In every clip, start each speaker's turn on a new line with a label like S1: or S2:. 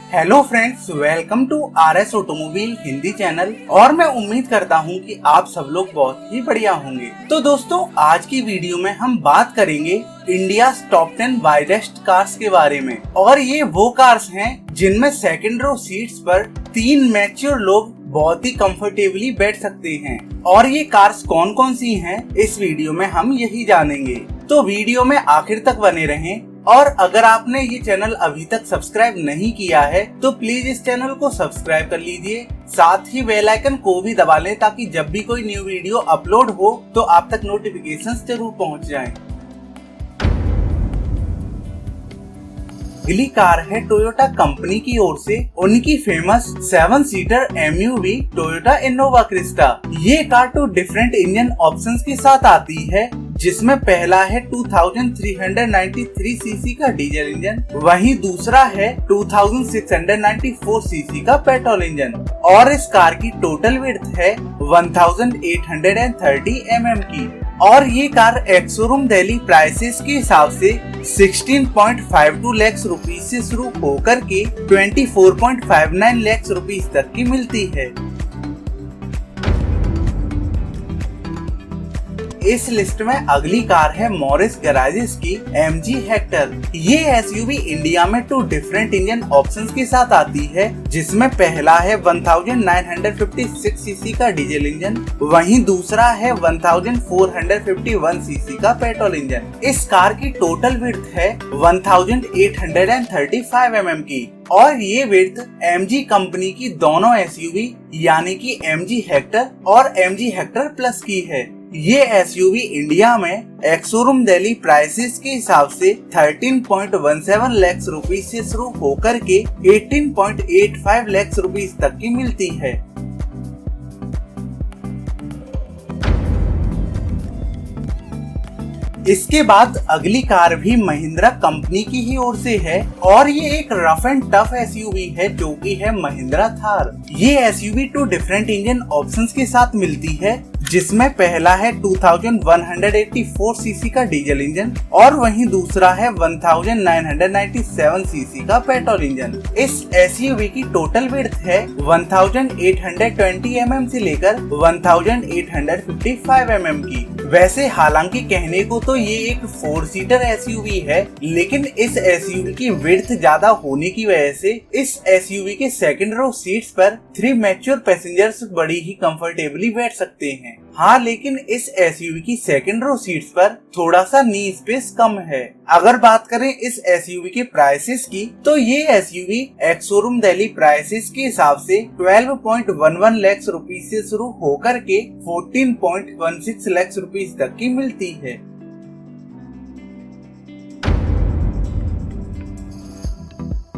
S1: Hello friends, welcome to RS automobile Hindi channel. और मैं उम्मीद करता हूं कि आप सब लोग बहुत ही बढ़िया होंगे। तो दोस्तों, आज की वीडियो में हम बात करेंगे इंडिया टॉप 10 वाइडेस्ट कार्स के बारे में। और ये वो कार्स हैं जिनमें सेकंड रो सीट्स पर 3 मैच्योर लोग बहुत ही कंफर्टेबली बैठ सकते हैं। और ये कार्स कौन कौन सी हैं, इस वीडियो में हम यही जानेंगे। तो वीडियो में आखिर तक बने रहें। और अगर आपने ये चैनल अभी तक सब्सक्राइब नहीं किया है तो प्लीज इस चैनल को सब्सक्राइब कर लीजिए, साथ ही बेल आइकन को भी दबा लें ताकि जब भी कोई न्यू वीडियो अपलोड हो तो आप तक नोटिफिकेशंस जरूर पहुंच जाएं। अगली कार है टोयोटा कंपनी की ओर से उनकी famous 7 seater MUV Toyota Innova Crysta. ये कार 2 डिफरेंट इंजन ऑप्शंस के साथ आती है, जिसमें पहला है 2393 सीसी का डीजल इंजन, वहीं दूसरा है 2694 सीसी का पेट्रोल इंजन। और इस कार की टोटल विड्थ है 1830 mm की। और ये car ex showroom Delhi prices के हिसाब से 16.52 लाख रुपीज से शुरू होकर के 24.59 लाख रुपीज तक की मिलती है। इस लिस्ट में अगली कार है मॉरिस गैराजेस की MG हेक्टर। ये SUV इंडिया में 2 डिफरेंट इंजन ऑप्शंस के साथ आती है, जिसमें पहला है 1956 सीसी का डीजल इंजन, वहीं दूसरा है 1451 सीसी का पेट्रोल इंजन। इस कार की टोटल विड्थ है 1835 mm की। और ये विड्थ MG कंपनी की दोनों SUV यानी कि MG हेक्टर और MG हेक्टर प्लस की है। ये SUV इंडिया में एक्स शोरूम दिल्ली प्राइसेस के हिसाब से 13.17 लाख रुपीज से शुरू होकर के 18.85 लाख रुपीज तक की मिलती है। इसके बाद अगली कार भी महिंद्रा कंपनी की ही ओर से है और ये एक रफ एंड टफ SUV है जो कि है महिंद्रा थार। ये SUV 2 डिफरेंट इंजन ऑप्शंस के साथ मिलती है, जिसमें पहला है 2184 सीसी का डीजल इंजन और वहीं दूसरा है 1997 सीसी का पेट्रोल इंजन। इस SUV की टोटल विड्थ है 1820 mm से लेकर 1855 mm की। वैसे हालांकि कहने को तो ये एक 4 सीटर SUV है, लेकिन इस SUV की विड्थ ज्यादा होने की वजह से इस SUV के सेकंड रो सीट्स पर 3 मैच्योर पैसेंजर्स बड़ी ही कंफर्टेबली बैठ सकते हैं। हाँ, लेकिन इस SUV की सेकंड रो सीट्स पर थोड़ा सा नी स्पेस कम है। अगर बात करें इस SUV के प्राइसेस की तो ये SUV ex showroom Delhi prices के हिसाब से 12.11 लाख रुपीज से शुरू होकर के 14.16 लाख रुपीज तक की मिलती है।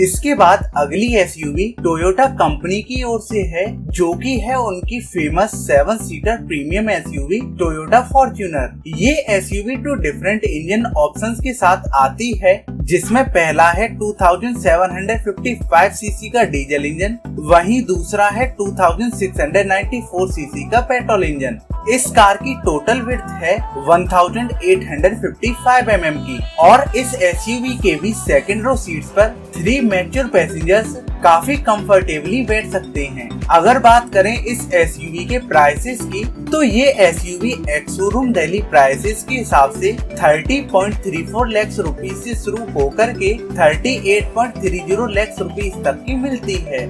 S1: इसके बाद अगली SUV टोयोटा कंपनी की ओर से है, जो कि है उनकी famous 7 seater premium SUV Toyota Fortuner. ये SUV 2 डिफरेंट इंजन ऑप्शंस के साथ आती है, जिसमें पहला है 2755 सीसी का डीजल इंजन, वहीं दूसरा है 2694 सीसी का पेट्रोल इंजन। इस कार की टोटल विड्थ है 1855 mm की। और इस SUV के भी सेकंड रो सीट्स पर 3 मैच्योर पैसेंजर्स काफी कंफर्टेबली बैठ सकते हैं। अगर बात करें इस SUV के प्राइसेस की तो ये SUV ex showroom Delhi prices के हिसाब से 30.34 लाख रुपीज से शुरू होकर के 38.30 लाख रुपीज तक की मिलती है।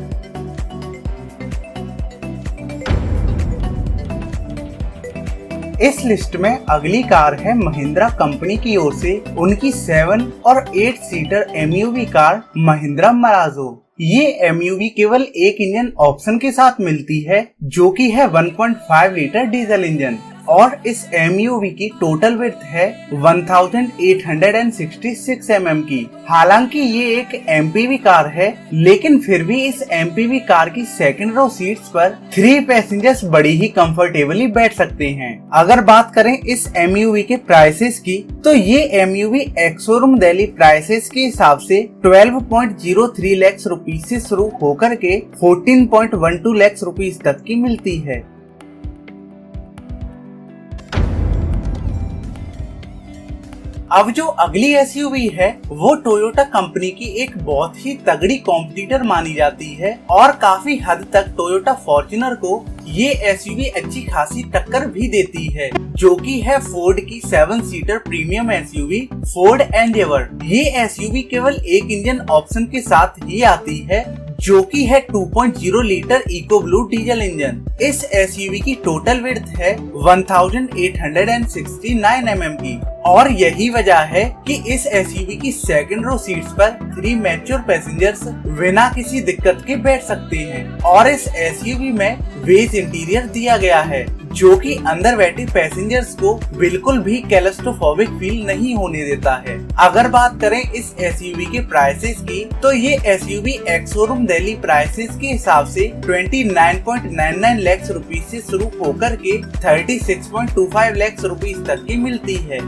S1: इस लिस्ट में अगली कार है महिंद्रा कंपनी की ओर से उनकी 7 और 8 सीटर MUV कार महिंद्रा मराजो। ये MUV केवल एक इंजन ऑप्शन के साथ मिलती है, जो कि है 1.5 लीटर डीजल इंजन। और इस MUV की टोटल विड्थ है 1866 mm की। हालांकि ये एक MPV कार है, लेकिन फिर भी इस MPV कार की सेकंड रो सीट्स पर 3 पैसेंजर्स बड़ी ही कंफर्टेबली बैठ सकते हैं। अगर बात करें इस MUV के प्राइसेस की तो ये MUV ex showroom Delhi prices के हिसाब से 12.03 लाख रुपीज से शुरू होकर के 14.12 लाख रुपीज तक की मिलती है। अब जो अगली एसयूवी है वो टोयोटा कंपनी की एक बहुत ही तगड़ी कॉम्पिटिटर मानी जाती है और काफी हद तक टोयोटा फॉर्च्यूनर को ये एसयूवी अच्छी खासी टक्कर भी देती है, जो कि है फोर्ड की 7 seater premium SUV Ford Endeavour. ये एसयूवी केवल एक इंजन ऑप्शन के साथ ही आती है, जो कि है 2.0 litre eco blue diesel engine. इस एसयूवी की टोटल विड्थ है 1869 mm की और यही वजह है कि इस एसयूवी की सेकंड रो सीट्स पर 3 मैच्योर पैसेंजर्स बिना किसी दिक्कत के बैठ सकते हैं और इस एसयूवी में बेज इंटीरियर दिया गया है, जो कि अंदर बैठे पैसेंजर्स को बिल्कुल भी क्लॉस्ट्रोफोबिक फील नहीं होने देता है। अगर बात करें इस एसयूवी के प्राइसेस की, तो ये SUV ex showroom Delhi prices के हिसाब से 29.99 लाख रुपीस से शुरू होकर के 36.25 लाख रुपीस तक की मिलती है।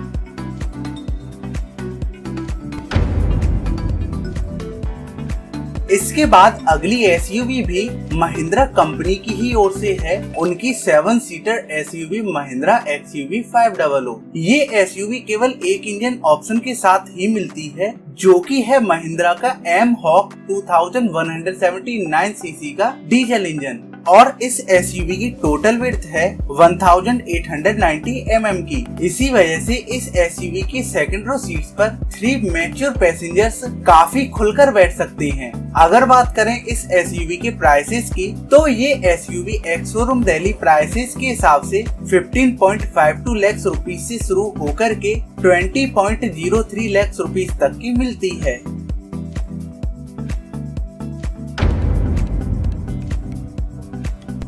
S1: इसके बाद अगली एसयूवी भी महिंद्रा कंपनी की ही ओर से है, उनकी 7 सीटर एसयूवी महिंद्रा एक्सयूवी 500। ये एसयूवी केवल एक इंजन ऑप्शन के साथ ही मिलती है, जो कि है महिंद्रा का एम हॉक 2179 सीसी का डीजल इंजन और इस एसयूवी की टोटल विड्थ है 1890 mm की। इसी वजह से इस एसयूवी की सेकंड रो सीट्स पर 3 मैच्योर पैसेंजर्स काफी खुलकर बैठ सकते हैं। अगर बात करें इस एसयूवी के प्राइसेस की, तो ये SUV ex showroom Delhi prices के हिसाब से 15.52 लाख रुपीस से शुरू होकर के 20.03 लाख रुपीस तक की मिलती है।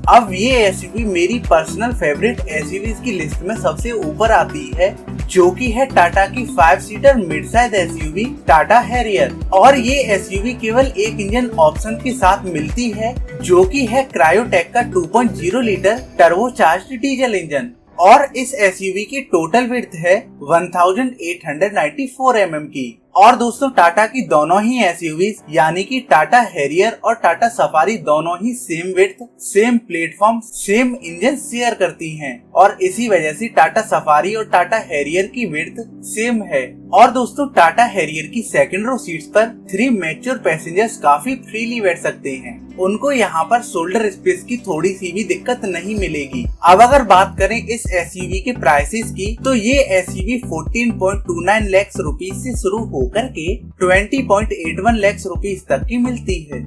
S1: अब ये एसयूवी मेरी पर्सनल फेवरेट एसयूवीज की लिस्ट में सबसे ऊपर आती है, जो कि है टाटा की 5 seater mid size SUV Tata Harrier और ये एसयूवी केवल एक इंजन ऑप्शन के साथ मिलती है, जो कि है क्रायोटेक का 2.0 लीटर टर्बोचार्ज्ड डीजल इंजन और इस एसयूवी की टोटल विड्थ है 1894 mm की। और दोस्तों टाटा की दोनों ही एसयूवीज यानी कि टाटा हैरियर और टाटा सफारी दोनों ही same width, same platform, same engine share करती हैं और इसी वजह से टाटा सफारी और टाटा हैरियर की विड्थ सेम है। और दोस्तों टाटा हैरियर की सेकंड रो सीट्स पर 3 मैच्योर पैसेंजर्स काफी फ्रीली बैठ सकते हैं, उनको यहाँ पर शोल्डर स्पेस की थोड़ी सी भी दिक्कत नहीं मिलेगी। अब अगर बात करें इस एसयूवी के प्राइसेस की, तो ये एसयूवी 14.29 लाख रुपीस से शुरू होकर के 20.81 लाख रुपीस तक की मिलती है।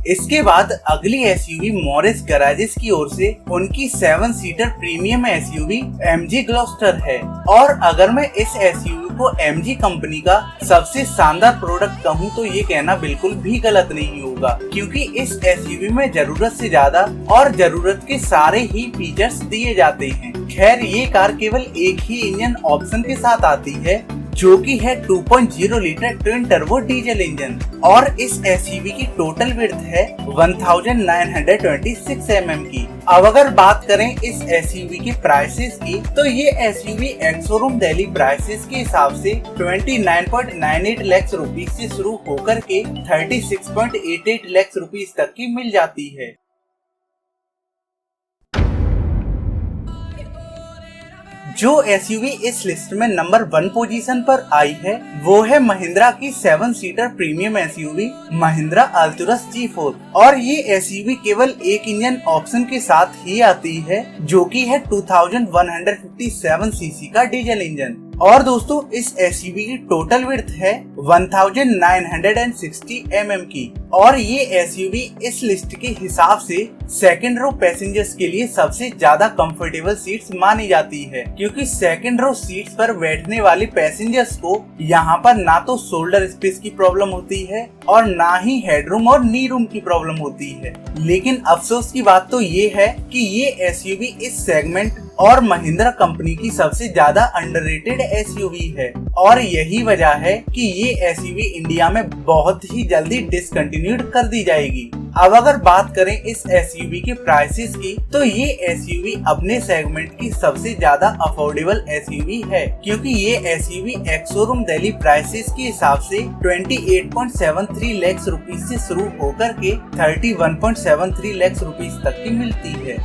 S1: इसके बाद अगली एसयूवी मॉरिस गैराजेस की ओर से उनकी 7 seater premium SUV MG Gloster है और अगर मैं इस एसयूवी को एमजी कंपनी का सबसे शानदार प्रोडक्ट कहूँ तो ये कहना बिल्कुल भी गलत नहीं होगा, क्योंकि इस एसयूवी में जरूरत से ज्यादा और जरूरत के सारे ही फीचर्स दिए जाते हैं। खैर ये कार केवल एक ही इंजन ऑप्शन के साथ आती है, जो कि है 2.0 litre twin turbo diesel engine और इस एसयूवी की टोटल विड्थ है 1926 mm की। अब अगर बात करें इस एसयूवी के प्राइसेस की, तो ये SUV ex showroom Delhi prices के हिसाब से 29.98 लाख रुपीस से शुरू होकर के 36.88 लाख रुपीस तक की मिल जाती है। जो एसयूवी इस लिस्ट में नंबर 1 पोजीशन पर आई है वो है महिंद्रा की 7 seater premium SUV Mahindra Alturas G4 और ये एसयूवी केवल एक इंजन ऑप्शन के साथ ही आती है, जो कि है 2157 सीसी का डीजल इंजन। और दोस्तों इस एसयूवी की टोटल विड्थ है 1960 mm की और ये एसयूवी इस लिस्ट के हिसाब से सेकंड रो पैसेंजर्स के लिए सबसे ज्यादा कंफर्टेबल सीट्स मानी जाती है, क्योंकि सेकंड रो सीट्स पर बैठने वाले पैसेंजर्स को यहाँ पर ना तो शोल्डर स्पेस की प्रॉब्लम होती है और ना ही हेडरूम और नी रूम की प्रॉब्लम होती है। लेकिन अफसोस की बात तो ये है कि ये एसयूवी इस सेगमेंट और महिंद्रा कंपनी की सबसे ज्यादा अंडररेटेड एसयूवी है और यही वजह है कि ये एसयूवी इंडिया में बहुत ही जल्दी डिसकंटिन्यूड कर दी जाएगी। अब अगर बात करें इस एसयूवी के प्राइसेस की, तो ये एसयूवी अपने सेगमेंट की सबसे ज्यादा अफोर्डेबल एसयूवी है, क्योंकि ये SUV ex showroom Delhi prices के हिसाब से 28.73 लाख रुपीस से शुरू होकर के 31.73 लाख रुपीस तक की मिलती है।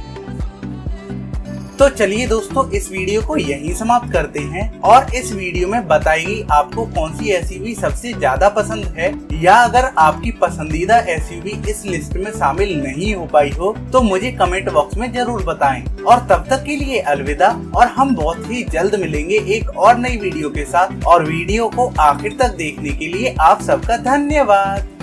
S1: तो चलिए दोस्तों, इस वीडियो को यहीं समाप्त करते हैं और इस वीडियो में बताएगी आपको कौन सी एसयूवी सबसे ज्यादा पसंद है, या अगर आपकी पसंदीदा एसयूवी इस लिस्ट में शामिल नहीं हो पाई हो तो मुझे कमेंट बॉक्स में जरूर बताएं। और तब तक के लिए अलविदा, और हम बहुत ही जल्द मिलेंगे एक और नई वीडियो के साथ। और वीडियो को आखिर तक देखने के लिए आप सबका धन्यवाद।